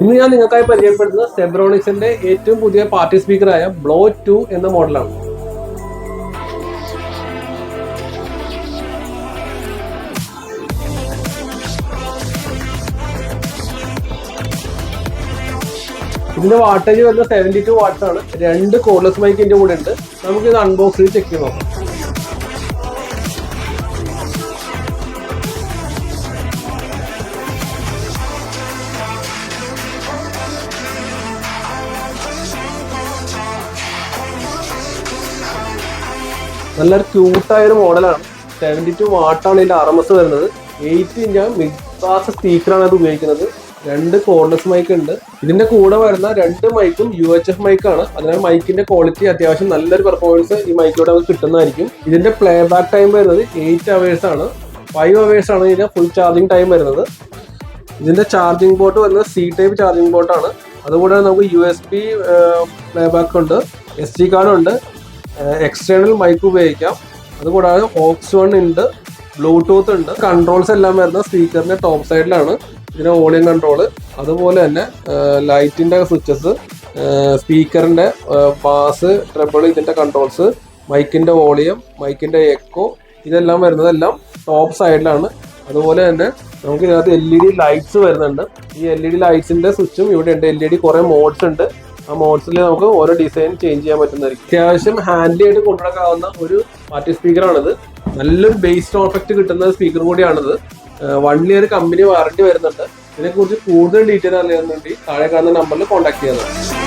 ഇന്ന് ഞാൻ നിങ്ങൾക്കായി പരിചയപ്പെടുന്നത് സെബ്രോണിക്സിന്റെ ഏറ്റവും പുതിയ പാർട്ടി സ്പീക്കറായ ബ്ലോ 2 എന്ന മോഡലാണ്. ഇതിന്റെ വാട്ടേജ് വരുന്നത് 72 വാട്ട്സ് ആണ്. 2 കോർഡ്ലെസ് മൈക്ക് ഇതിന്റെ കൂടെ ഉണ്ട്. നമുക്ക് ഇത് അൺബോക്സ് ചെയ്ത് ചെക്ക് ചെയ്ത് നോക്കാം. നല്ലൊരു ക്യൂട്ടായൊരു മോഡലാണ്. 72 വാട്ടാണ് ഇതിന്റെ RMS വരുന്നത്. 8 ഇഞ്ച് മിഡ് പാസ് സ്പീക്കറാണ് ഇത് ഉപയോഗിക്കുന്നത്. 2 കോർഡ്ലെസ് മൈക്ക് ഉണ്ട്. ഇതിന്റെ കൂടെ വരുന്ന 2 മൈക്കും UHF മൈക്കാണ്. അതിനാൽ മൈക്കിന്റെ ക്വാളിറ്റി അത്യാവശ്യം നല്ലൊരു പെർഫോമൻസ് ഈ മൈക്കിലൂടെ നമുക്ക് കിട്ടുന്നതായിരിക്കും. ഇതിന്റെ പ്ലേ ബാക്ക് ടൈം വരുന്നത് 8 അവേഴ്സ് ആണ്. 5 അവേഴ്സ് ആണ് ഇതിന്റെ ഫുൾ ചാർജിങ് ടൈം വരുന്നത്. ഇതിന്റെ ചാർജിങ് പോർട്ട് വരുന്നത് C ടൈപ്പ് ചാർജിങ് പോർട്ടാണ്. അതുകൂടാതെ നമുക്ക് USB പ്ലേ ബാക്ക് ഉണ്ട്, SD കാർഡ് ഉണ്ട്, എക്സ്റ്റേണൽ മൈക്ക് ഉപയോഗിക്കാം. അതുകൂടാതെ ഓക്സ് 1 ഉണ്ട്, ബ്ലൂടൂത്ത് ഉണ്ട്. കൺട്രോൾസ് എല്ലാം വരുന്നത് സ്പീക്കറിന്റെ ടോപ്പ് സൈഡിലാണ്. ഇതിന് വോളിയം കൺട്രോള്, അതുപോലെ തന്നെ ലൈറ്റിന്റെ സ്വിച്ചസ്, സ്പീക്കറിന്റെ ബാസ്, ട്രിബിൾ, ഇതിന്റെ കൺട്രോൾസ്, മൈക്കിന്റെ വോളിയം, മൈക്കിന്റെ എക്കോ, ഇതെല്ലാം വരുന്നതെല്ലാം ടോപ്പ് സൈഡിലാണ്. അതുപോലെ തന്നെ നമുക്ക് ഇതിനകത്ത് LED ലൈറ്റ്സ് വരുന്നുണ്ട്. ഈ LED ലൈറ്റ്സിന്റെ സ്വിച്ചും ഇവിടെ ഉണ്ട്. LED കുറെ മോഡ്സ് ഉണ്ട്. ആ മോഡ്സിൽ നമുക്ക് ഓരോ ഡിസൈൻ ചേഞ്ച് ചെയ്യാൻ പറ്റുന്നതായിരിക്കും. അത്യാവശ്യം ഹാൻഡി ആയിട്ട് കൊണ്ടുനടക്കാവുന്ന ഒരു പാർട്ടി സ്പീക്കറാണിത്. നല്ലൊരു ബേസ് സൗണ്ട് എഫക്റ്റ് കിട്ടുന്ന സ്പീക്കർ കൂടിയാണിത്. 1 ഇയർ കമ്പനി വാറണ്ടി വരുന്നുണ്ട്. ഇതിനെക്കുറിച്ച് കൂടുതൽ ഡീറ്റെയിൽ അറിയാൻ വേണ്ടി താഴെ കാണുന്ന നമ്പറിൽ കോൺടാക്ട് ചെയ്യുന്നത്.